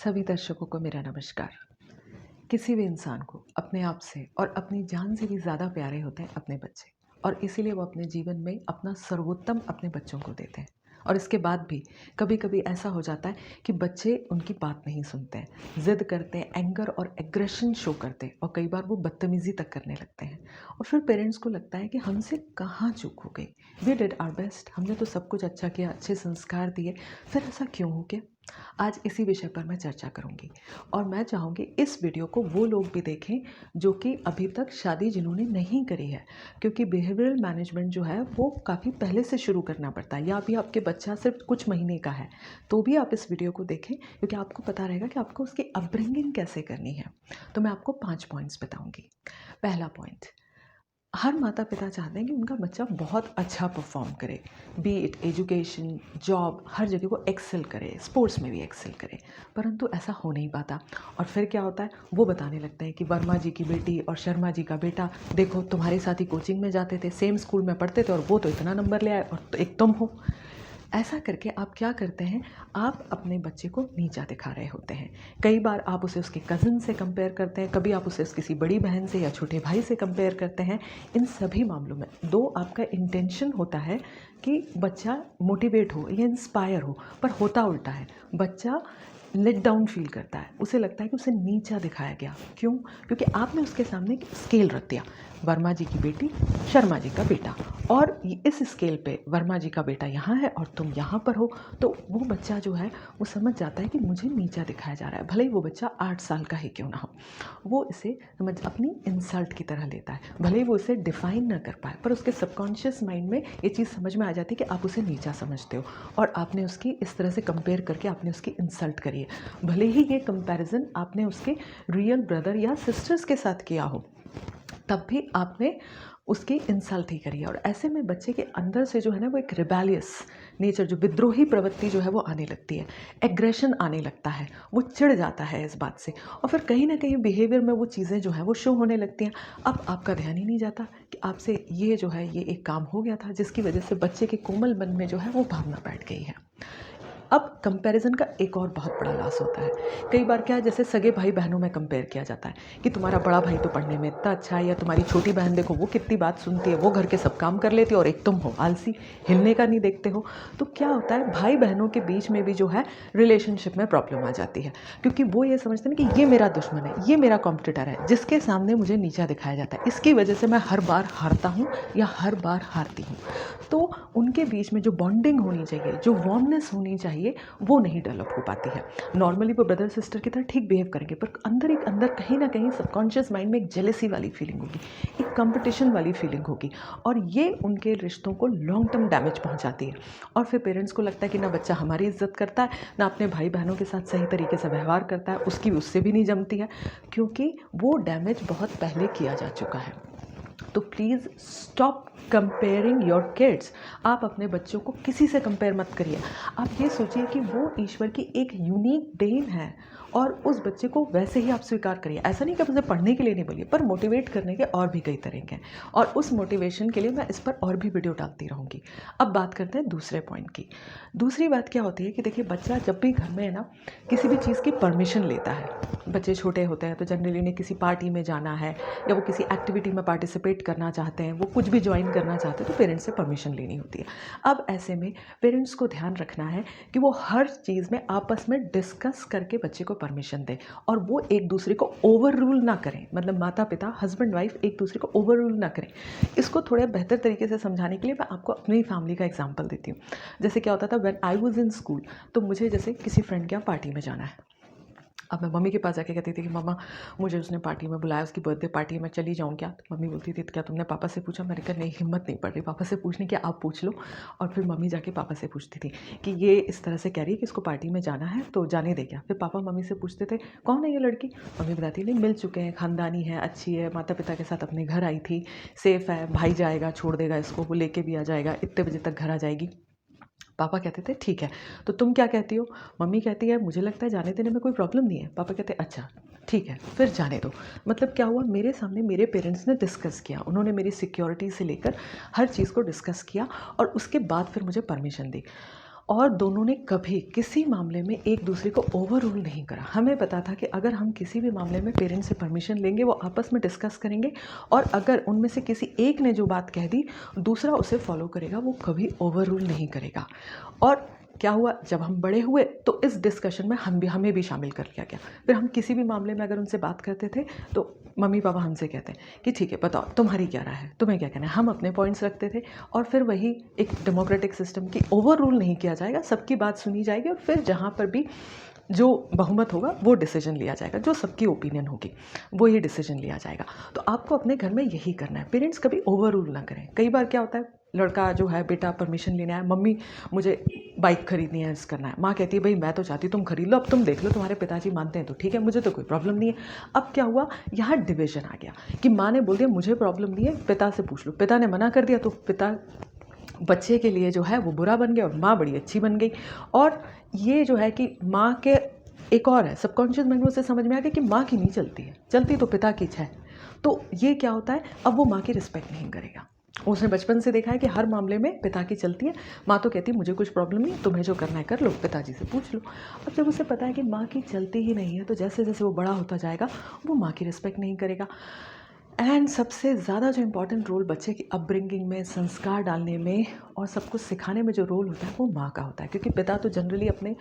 सभी दर्शकों को मेरा नमस्कार। किसी भी इंसान को अपने आप से और अपनी जान से भी ज़्यादा प्यारे होते हैं अपने बच्चे, और इसीलिए वो अपने जीवन में अपना सर्वोत्तम अपने बच्चों को देते हैं। और इसके बाद भी कभी-कभी ऐसा हो जाता है कि बच्चे उनकी बात नहीं सुनते हैं, ज़िद करते हैं, एंगर और एग्रेशन शो करते हैं, और कई बार वो बदतमीज़ी तक करने लगते हैं। और फिर पेरेंट्स को लगता है कि हमसे कहाँ चूक हो गई। वी डिड आवर बेस्ट, हमने तो सब कुछ अच्छा किया, अच्छे संस्कार दिए, फिर ऐसा क्यों हो गया? आज इसी विषय पर मैं चर्चा करूंगी, और मैं चाहूँगी इस वीडियो को वो लोग भी देखें जो कि अभी तक शादी जिन्होंने नहीं करी है, क्योंकि बिहेवियरल मैनेजमेंट जो है वो काफ़ी पहले से शुरू करना पड़ता है। या अभी आपके बच्चा सिर्फ कुछ महीने का है तो भी आप इस वीडियो को देखें, क्योंकि आपको पता रहेगा कि आपको उसकी अपब्रिंगिंग कैसे करनी है। तो मैं आपको 5 पॉइंट्स बताऊंगी। पहला पॉइंट, हर माता पिता चाहते हैं कि उनका बच्चा बहुत अच्छा परफॉर्म करे, बी इट एजुकेशन, जॉब, हर जगह वो एक्सेल करे, स्पोर्ट्स में भी एक्सेल करे। परंतु ऐसा हो नहीं पाता। और फिर क्या होता है, वो बताने लगते हैं कि वर्मा जी की बेटी और शर्मा जी का बेटा देखो तुम्हारे साथ ही कोचिंग में जाते थे, सेम स्कूल में पढ़ते थे, और वो तो इतना नंबर ले आए और तो एक तुम हो। ऐसा करके आप क्या करते हैं, आप अपने बच्चे को नीचा दिखा रहे होते हैं। कई बार आप उसे उसके कज़न से कंपेयर करते हैं, कभी आप उसे किसी बड़ी बहन से या छोटे भाई से कंपेयर करते हैं। इन सभी मामलों में दो आपका इंटेंशन होता है कि बच्चा मोटिवेट हो या इंस्पायर हो, पर होता उल्टा है। बच्चा लेट डाउन फील करता है, उसे लगता है कि उसे नीचा दिखाया गया। क्यों? क्योंकि आपने उसके सामने एक स्केल रख दिया, वर्मा जी की बेटी, शर्मा जी का बेटा, और इस स्केल पे वर्मा जी का बेटा यहाँ है और तुम यहाँ पर हो। तो वो बच्चा जो है वो समझ जाता है कि मुझे नीचा दिखाया जा रहा है, भले ही वो बच्चा 8 साल का ही क्यों ना हो। वो इसे समझ अपनी इंसल्ट की तरह लेता है, भले ही वो इसे डिफाइन ना कर पाए, पर उसके सबकॉन्शियस माइंड में ये चीज़ समझ में आ जाती है कि आप उसे नीचा समझते हो, और आपने उसकी इस तरह से कंपेयर करके आपने उसकी इंसल्ट करी है। भले ही ये कंपैरिजन आपने उसके रियल ब्रदर या सिस्टर्स के साथ किया हो, तब भी आपने उसकी इंसल्ट ही करी है। और ऐसे में बच्चे के अंदर से जो है ना वो एक रिबेलियस नेचर, जो विद्रोही प्रवृत्ति जो है वो आने लगती है, एग्रेशन आने लगता है, वो चिढ़ जाता है इस बात से, और फिर कहीं ना कहीं बिहेवियर में वो चीज़ें जो है वो शो होने लगती हैं। अब आपका ध्यान ही नहीं जाता कि आपसे ये जो है ये एक काम हो गया था जिसकी वजह से बच्चे के कोमल मन में जो है वो भावना बैठ गई है। अब कंपैरिजन का एक और बहुत बड़ा लॉस होता है। कई बार क्या है, जैसे सगे भाई बहनों में कंपेयर किया जाता है कि तुम्हारा बड़ा भाई तो पढ़ने में इतना अच्छा है, या तुम्हारी छोटी बहन देखो वो कितनी बात सुनती है, वो घर के सब काम कर लेती है, और एक तुम हो आलसी, हिलने का नहीं देखते हो। तो क्या होता है, भाई बहनों के बीच में भी जो है रिलेशनशिप में प्रॉब्लम आ जाती है, क्योंकि वो ये समझते हैं कि ये मेरा दुश्मन है, ये मेरा कॉम्पिटिटर है, जिसके सामने मुझे नीचा दिखाया जाता है, इसकी वजह से मैं हर बार हारता हूँ या हर बार हारती हूँ। तो उनके बीच में जो बॉन्डिंग होनी चाहिए, जो वार्मनेस होनी चाहिए, वो नहीं डेवलप हो पाती है। नॉर्मली वो ब्रदर सिस्टर की तरह ठीक बिहेव करेंगे, पर अंदर कहीं ना कहीं सबकॉन्शियस माइंड में एक जेलेसी वाली फीलिंग होगी, एक कंपटीशन वाली फीलिंग होगी, और ये उनके रिश्तों को लॉन्ग टर्म डैमेज पहुंचाती है। और फिर पेरेंट्स को लगता है कि ना बच्चा हमारी इज्जत करता है, ना अपने भाई बहनों के साथ सही तरीके से व्यवहार करता है, उसकी उससे भी नहीं जमती है, क्योंकि वो डैमेज बहुत पहले किया जा चुका है। तो please stop comparing your kids. आप अपने बच्चों को किसी से कंपेयर मत करिए। आप ये सोचिए कि वो ईश्वर की एक यूनिक देन है, और उस बच्चे को वैसे ही आप स्वीकार करिए। ऐसा नहीं कि आप उसे पढ़ने के लिए नहीं बोलिए, पर मोटिवेट करने के और भी कई तरीके हैं, और उस मोटिवेशन के लिए मैं इस पर और भी वीडियो डालती रहूँगी। अब बात करते हैं दूसरे पॉइंट की। दूसरी बात क्या होती है कि देखिए, बच्चा जब भी घर में है ना किसी भी चीज़ की परमिशन लेता है, बच्चे छोटे होते हैं तो जनरली उन्हें किसी पार्टी में जाना है, या वो किसी एक्टिविटी में पार्टिसिपेट करना चाहते हैं, वो कुछ भी ज्वाइन करना चाहते हैं, तो पेरेंट्स से परमिशन लेनी होती है। अब ऐसे में पेरेंट्स को ध्यान रखना है कि वो हर चीज़ में आपस में डिस्कस करके बच्चे को परमिशन दें, और वो एक दूसरे को ओवर रूल ना करें। मतलब माता पिता, हस्बैंड वाइफ एक दूसरे को ओवर रूल ना करें। इसको थोड़े बेहतर तरीके से समझाने के लिए मैं आपको अपनी फैमिली का एग्जाम्पल देती हूँ। जैसे क्या होता था, when I was in school, तो मुझे जैसे किसी फ्रेंड के यहाँ पार्टी में जाना है। अब मैं मम्मी के पास जाके कहती थी कि मम्मा, मुझे उसने पार्टी में बुलाया, उसकी बर्थडे पार्टी में चली जाऊँ क्या? तो मम्मी बोलती थी क्या तुमने पापा से पूछा? मैंने कहा नहीं, हिम्मत नहीं पड़ रही पापा से पूछने की, आप पूछ लो। और फिर मम्मी जाके पापा से पूछती थी कि ये इस तरह से कह रही है कि इसको पार्टी में जाना है, तो जाने दे क्या? फिर पापा मम्मी से पूछते थे कौन है ये लड़की? मम्मी बताती नहीं, मिल चुके हैं, ख़ानदानी है, अच्छी है, माता पिता के साथ अपने घर आई थी, सेफ़ है, भाई जाएगा छोड़ देगा इसको, वो लेके भी आ जाएगा, इतने बजे तक घर आ जाएगी। पापा कहते थे ठीक है, तो तुम क्या कहती हो? मम्मी कहती है मुझे लगता है जाने देने में कोई प्रॉब्लम नहीं है। पापा कहते अच्छा ठीक है, फिर जाने दो। मतलब क्या हुआ, मेरे सामने मेरे पेरेंट्स ने डिस्कस किया, उन्होंने मेरी सिक्योरिटी से लेकर हर चीज़ को डिस्कस किया, और उसके बाद फिर मुझे परमिशन दी। और दोनों ने कभी किसी मामले में एक दूसरे को ओवर रूल नहीं करा। हमें पता था कि अगर हम किसी भी मामले में पेरेंट्स से परमिशन लेंगे, वो आपस में डिस्कस करेंगे और अगर उनमें से किसी एक ने जो बात कह दी, दूसरा उसे फॉलो करेगा, वो कभी ओवर रूल नहीं करेगा। और क्या हुआ, जब हम बड़े हुए तो इस डिस्कशन में हमें भी शामिल कर लिया गया। फिर हम किसी भी मामले में अगर उनसे बात करते थे तो मम्मी पापा हमसे कहते हैं कि ठीक है बताओ तुम्हारी क्या राय है, तुम्हें क्या कहना है। हम अपने पॉइंट्स रखते थे और फिर वही एक डेमोक्रेटिक सिस्टम की ओवर रूल नहीं किया जाएगा, सबकी बात सुनी जाएगी और फिर जहाँ पर भी जो बहुमत होगा वो डिसीजन लिया जाएगा, जो सबकी ओपिनियन होगी वो ही डिसीजन लिया जाएगा। तो आपको अपने घर में यही करना है, पेरेंट्स कभी ओवर रूल ना करें। कई बार क्या होता है, लड़का जो है बेटा परमिशन लेने आया, मम्मी मुझे बाइक खरीदनी है, ऐसा करना है। माँ कहती है भाई मैं तो चाहती हूँ तुम खरीद लो, अब तुम देख लो तुम्हारे पिताजी मानते हैं तो ठीक है, मुझे तो कोई प्रॉब्लम नहीं है। अब क्या हुआ, यहाँ डिवीजन आ गया कि माँ ने बोल दिया मुझे प्रॉब्लम नहीं है, पिता से पूछ लो। पिता ने मना कर दिया तो पिता बच्चे के लिए जो है वो बुरा बन गया और माँ बड़ी अच्छी बन गई। और ये जो है कि माँ के एक और है, सबकॉन्शियस माइंड में उसे समझ में आ गया कि माँ की नहीं चलती है, चलती तो पिता की है। तो ये क्या होता है, अब वो माँ की रिस्पेक्ट नहीं करेगा। उसने बचपन से देखा है कि हर मामले में पिता की चलती है, माँ तो कहती है मुझे कुछ प्रॉब्लम नहीं, तुम्हें जो करना है कर लो, पिताजी से पूछ लो। अब जब उसे पता है कि माँ की चलती ही नहीं है तो जैसे जैसे वो बड़ा होता जाएगा वो माँ की रिस्पेक्ट नहीं करेगा। एंड सबसे ज़्यादा जो इम्पॉर्टेंट रोल बच्चे की अपब्रिंगिंग में, संस्कार डालने में और सब कुछ सिखाने में जो रोल होता है वो माँ का होता है, क्योंकि पिता तो जनरली अपने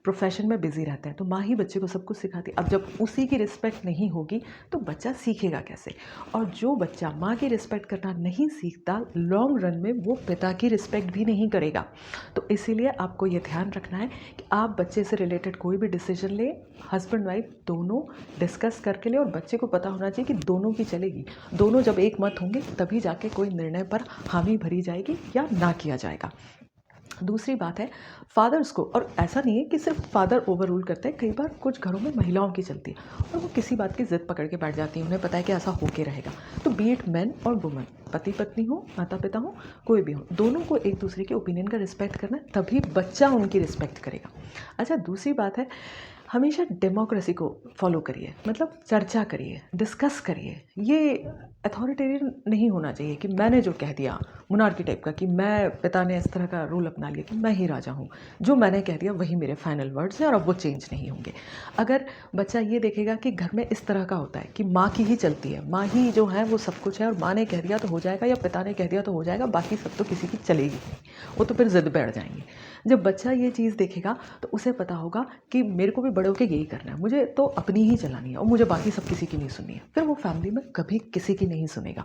प्रोफेशन में बिजी रहते हैं, तो माँ ही बच्चे को सब कुछ सिखाती है। अब जब उसी की रिस्पेक्ट नहीं होगी तो बच्चा सीखेगा कैसे, और जो बच्चा माँ की रिस्पेक्ट करना नहीं सीखता, लॉन्ग रन में वो पिता की रिस्पेक्ट भी नहीं करेगा। तो इसीलिए आपको ये ध्यान रखना है कि आप बच्चे से रिलेटेड कोई भी डिसीजन लें, हस्बैंड वाइफ दोनों डिस्कस करके लें, और बच्चे को पता होना चाहिए कि दोनों की चलेगी। दोनों जब एक मत होंगे तभी जाके कोई निर्णय पर हामी भरी जाएगी या ना किया जाएगा। दूसरी बात है फादर्स को, और ऐसा नहीं है कि सिर्फ फादर ओवर रूल करते हैं, कई बार कुछ घरों में महिलाओं की चलती है और वो किसी बात की ज़िद पकड़ के बैठ जाती हैं, उन्हें पता है कि ऐसा होके रहेगा। तो बी इट मैन और वुमन, पति पत्नी हो, माता पिता हो, कोई भी हो, दोनों को एक दूसरे के ओपिनियन का रिस्पेक्ट करना है, तभी बच्चा उनकी रिस्पेक्ट करेगा। अच्छा, दूसरी बात है हमेशा डेमोक्रेसी को फॉलो करिए, मतलब चर्चा करिए, डिस्कस करिए। ये अथॉरिटेरियन नहीं होना चाहिए कि मैंने जो कह दिया, मोनार्की टाइप का, कि मैं पिता ने इस तरह का रूल अपना लिया कि मैं ही राजा हूँ, जो मैंने कह दिया वही मेरे फाइनल वर्ड्स हैं और अब वो चेंज नहीं होंगे। अगर बच्चा ये देखेगा कि घर में इस तरह का होता है कि माँ की ही चलती है, माँ ही जो है वो सब कुछ है और माँ ने कह दिया तो हो जाएगा या पिता ने कह दिया तो हो जाएगा, बाकी सब तो किसी की चलेगी नहीं, वो तो फिर ज़िद बैठ जाएंगे। जब बच्चा ये चीज़ देखेगा तो उसे पता होगा कि मेरे को भी बड़े होकर यही करना है, मुझे तो अपनी ही चलानी है और मुझे बाकी सब किसी की नहीं सुननी है। फिर वो फैमिली में कभी किसी की नहीं सुनेगा,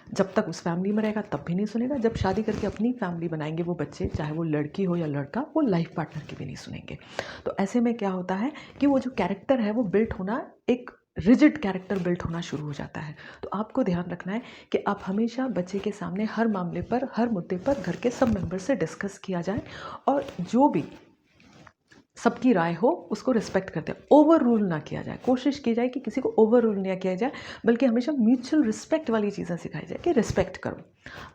जब तक उस फैमिली में रहेगा तब भी नहीं सुनेगा। जब शादी करके अपनी फैमिली बनाएंगे वो बच्चे, चाहे वो लड़की हो या लड़का, वो लाइफ पार्टनर की भी नहीं सुनेंगे। तो ऐसे में क्या होता है कि वो जो कैरेक्टर है वो बिल्ट होना, एक रिजिड कैरेक्टर बिल्ट होना शुरू हो जाता है। तो आपको ध्यान रखना है कि आप हमेशा बच्चे के सामने हर मामले पर, हर मुद्दे पर घर के सब मेंबर से डिस्कस किया जाए और जो भी सबकी राय हो उसको रिस्पेक्ट करते हैं, ओवर रूल ना किया जाए। कोशिश की जाए कि किसी को ओवर रूल ना किया जाए, बल्कि हमेशा म्यूचुअल रिस्पेक्ट वाली चीज़ें सिखाई जाए कि रिस्पेक्ट करो।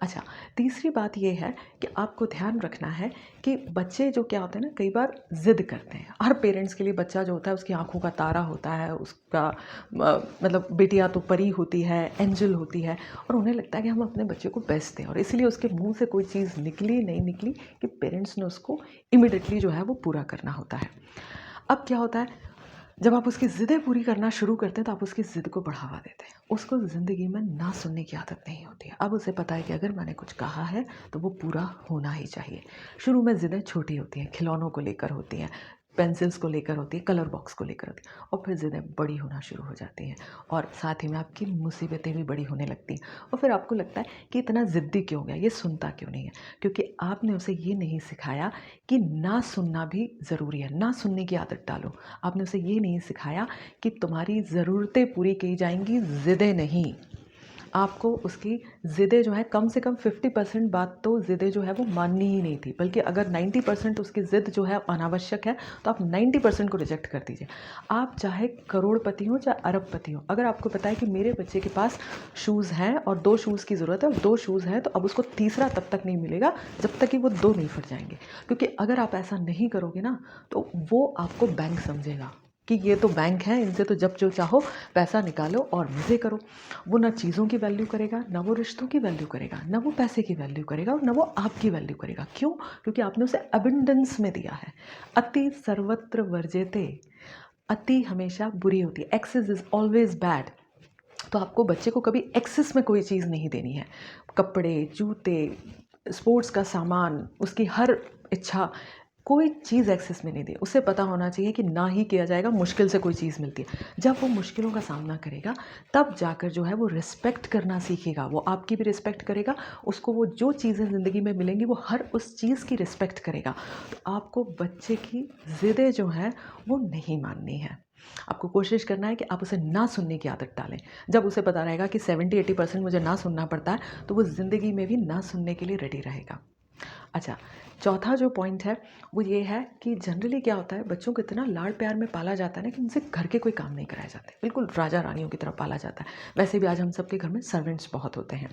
अच्छा, तीसरी बात ये है कि आपको ध्यान रखना है कि बच्चे जो क्या होते हैं ना, कई बार ज़िद करते हैं। हर पेरेंट्स के लिए बच्चा जो होता है उसकी आंखों का तारा होता है, उसका मतलब बेटियाँ तो परी होती है, एंजल होती है, और उन्हें लगता है कि हम अपने बच्चे को बेस्ट दें, और इसीलिए उसके मुंह से कोई चीज़ निकली नहीं निकली कि पेरेंट्स ने उसको इमिडिएटली जो है वो पूरा करना होता है। अब क्या होता है, जब आप उसकी ज़िदें पूरी करना शुरू करते हैं तो आप उसकी ज़िद को बढ़ावा देते हैं। उसको ज़िंदगी में ना सुनने की आदत नहीं होती है। अब उसे पता है कि अगर मैंने कुछ कहा है तो वो पूरा होना ही चाहिए। शुरू में ज़िदें छोटी होती हैं, खिलौनों को लेकर होती हैं, पेंसिल्स को लेकर होती है, कलर बॉक्स को लेकर होती है, और फिर ज़िदें बड़ी होना शुरू हो जाती हैं और साथ ही में आपकी मुसीबतें भी बड़ी होने लगती हैं। और फिर आपको लगता है कि इतना ज़िद्दी क्यों हो गया, ये सुनता क्यों नहीं है, क्योंकि आपने उसे ये नहीं सिखाया कि ना सुनना भी ज़रूरी है, ना सुनने की आदत डालो। आपने उसे ये नहीं सिखाया कि तुम्हारी ज़रूरतें पूरी की जाएंगी, ज़िदें नहीं। आपको उसकी ज़िदें जो है कम से कम 50% बात तो ज़िदें जो है वो माननी ही नहीं थी, बल्कि अगर 90% उसकी ज़िद जो है अनावश्यक है तो आप 90% को रिजेक्ट कर दीजिए। आप चाहे करोड़पति हो चाहे अरबपति हो, अगर आपको पता है कि मेरे बच्चे के पास शूज़ हैं और 2 शूज़ की ज़रूरत है और 2 शूज़ हैं, तो अब उसको तीसरा तब तक नहीं मिलेगा जब तक कि वो 2 नहीं फट जाएंगे। क्योंकि अगर आप ऐसा नहीं करोगे ना तो वो आपको बैंक समझेगा कि ये तो बैंक है, इनसे तो जब जो चाहो पैसा निकालो और मज़े करो। वो ना चीज़ों की वैल्यू करेगा, ना वो रिश्तों की वैल्यू करेगा, ना वो पैसे की वैल्यू करेगा और ना वो आपकी वैल्यू करेगा। क्यों? क्योंकि आपने उसे अबंडेंस में दिया है। अति सर्वत्र वर्जेते, अति हमेशा बुरी होती है, एक्सेस इज़ ऑलवेज़ बैड। तो आपको बच्चे को कभी एक्सेस में कोई चीज़ नहीं देनी है। कपड़े, जूते, स्पोर्ट्स का सामान, उसकी हर इच्छा, कोई चीज़ एक्सेस में नहीं दी। उसे पता होना चाहिए कि ना ही किया जाएगा, मुश्किल से कोई चीज़ मिलती है। जब वो मुश्किलों का सामना करेगा, तब जाकर जो है वो रिस्पेक्ट करना सीखेगा। वो आपकी भी रिस्पेक्ट करेगा, उसको वो जो चीज़ें ज़िंदगी में मिलेंगी वो हर उस चीज़ की रिस्पेक्ट करेगा। तो आपको बच्चे की ज़िदें जो हैं वो नहीं माननी है। आपको कोशिश करना है कि आप उसे ना सुनने की आदत डालें। जब उसे पता रहेगा कि 70-80% मुझे ना सुनना पड़ता है, तो वो ज़िंदगी में भी ना सुनने के लिए रेडी रहेगा। अच्छा, चौथा जो पॉइंट है वो ये है कि जनरली क्या होता है, बच्चों को इतना लाड़ प्यार में पाला जाता है ना कि उनसे घर के कोई काम नहीं कराए जाते। बिल्कुल राजा रानियों की तरह पाला जाता है। वैसे भी आज हम सबके घर में सर्वेंट्स बहुत होते हैं।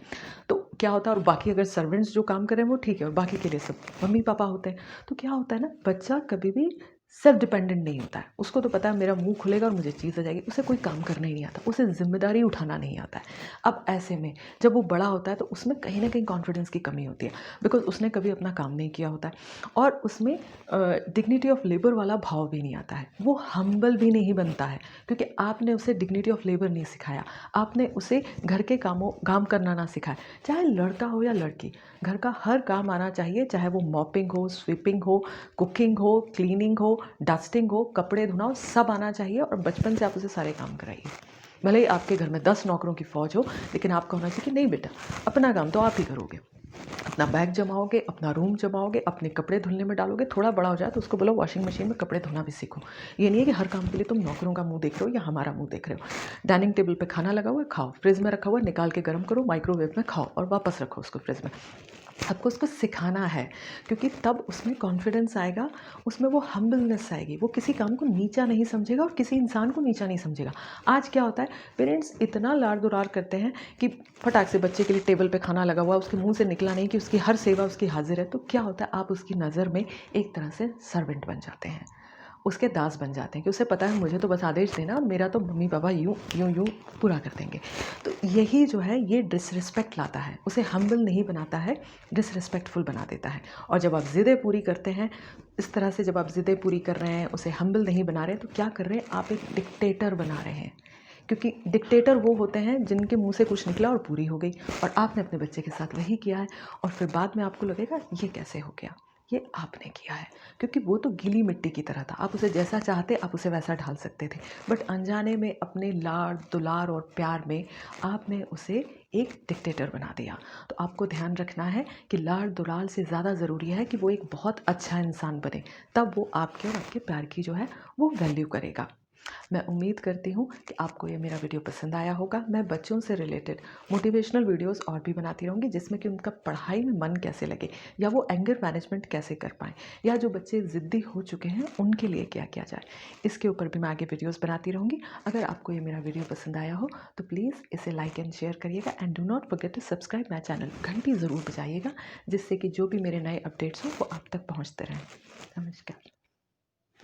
तो क्या होता है, और बाकी अगर सर्वेंट्स जो काम कर रहे हैं वो ठीक है और बाकी के लिए सब मम्मी पापा होते हैं। तो क्या होता है ना, बच्चा कभी भी सेल्फ डिपेंडेंट नहीं होता है। उसको तो पता है मेरा मुँह खुलेगा और मुझे चीज़ आ जाएगी। उसे कोई काम करना ही नहीं आता, उसे ज़िम्मेदारी उठाना नहीं आता है। अब ऐसे में जब वो बड़ा होता है तो उसमें कहीं न कहीं कॉन्फिडेंस की कमी होती है, बिकॉज़ उसने कभी अपना काम नहीं किया होता है और उसमें डिग्निटी ऑफ लेबर वाला भाव भी नहीं आता है। वो हम्बल भी नहीं बनता है क्योंकि आपने उसे डिग्निटी ऑफ लेबर नहीं सिखाया। आपने उसे घर के काम करना ना सिखाया। चाहे लड़का हो या लड़की, घर का हर काम आना चाहिए, चाहे वो मॉपिंग हो, स्वीपिंग हो, कुकिंग हो, क्लीनिंग हो, डस्टिंग हो, कपड़े धोना हो, सब आना चाहिए और बचपन से आप उसे सारे काम कराइए। भले ही आपके घर में 10 नौकरों की फ़ौज हो, लेकिन आपका होना चाहिए कि नहीं बेटा, अपना काम तो आप ही करोगे। अपना बैग जमाओगे, अपना रूम जमाओगे, अपने कपड़े धुलने में डालोगे। थोड़ा बड़ा हो जाए तो उसको बोलो वॉशिंग मशीन में कपड़े धोना भी सीखो। ये नहीं है कि हर काम के लिए तुम नौकरों का मुँह देख रहे हो या हमारा मुँह देख रहे हो। डाइनिंग टेबल पे खाना लगा हुआ है, खाओ। फ्रिज में रखा हुआ है, निकाल के गर्म करो, माइक्रोवेव में खाओ और वापस रखो उसको फ्रिज में। आपको उसको सिखाना है क्योंकि तब उसमें कॉन्फिडेंस आएगा, उसमें वो हम्बलनेस आएगी। वो किसी काम को नीचा नहीं समझेगा और किसी इंसान को नीचा नहीं समझेगा। आज क्या होता है, पेरेंट्स इतना लाड़-दुलार करते हैं कि फटाक से बच्चे के लिए टेबल पे खाना लगा हुआ है, उसके मुँह से निकला नहीं कि उसकी हर सेवा उसकी हाज़िर है। तो क्या होता है, आप उसकी नज़र में एक तरह से सर्वेंट बन जाते हैं, उसके दास बन जाते हैं कि उसे पता है मुझे तो बस आदेश देना और मेरा तो मम्मी पापा यूँ यूँ यूँ पूरा कर देंगे। तो यही जो है ये डिसरिस्पेक्ट लाता है, उसे हम्बल नहीं बनाता है, डिसरिस्पेक्टफुल बना देता है। और जब आप ज़िदें पूरी करते हैं, इस तरह से जब आप ज़िदें पूरी कर रहे हैं, उसे हम्बल नहीं बना रहे हैं, तो क्या कर रहे हैं, आप एक डिक्टेटर बना रहे हैं। क्योंकि डिक्टेटर वो होते हैं जिनके मुँह से कुछ निकला और पूरी हो गई, और आपने अपने बच्चे के साथ वही किया है और फिर बाद में आपको लगेगा ये कैसे हो गया? ये आपने किया है, क्योंकि वो तो गीली मिट्टी की तरह था। आप उसे जैसा चाहते आप उसे वैसा ढाल सकते थे, बट अनजाने में अपने लाड़ दुलार और प्यार में आपने उसे एक डिक्टेटर बना दिया। तो आपको ध्यान रखना है कि लाड़ दुलार से ज़्यादा ज़रूरी है कि वो एक बहुत अच्छा इंसान बने, तब वो आपके और आपके प्यार की जो है वो वैल्यू करेगा। मैं उम्मीद करती हूँ कि आपको ये मेरा वीडियो पसंद आया होगा। मैं बच्चों से रिलेटेड मोटिवेशनल वीडियोस और भी बनाती रहूँगी, जिसमें कि उनका पढ़ाई में मन कैसे लगे, या वो एंगर मैनेजमेंट कैसे कर पाएँ, या जो बच्चे ज़िद्दी हो चुके हैं उनके लिए क्या किया जाए। इसके ऊपर भी मैं आगे वीडियोस बनाती रहूँगी। अगर आपको ये मेरा वीडियो पसंद आया हो तो प्लीज़ इसे लाइक एंड शेयर करिएगा, and do not forget to subscribe my channel. घंटी ज़रूर बजाइएगा, जिससे कि जो भी मेरे नए अपडेट्स हों वो आप तक पहुँचते रहें। नमस्कार।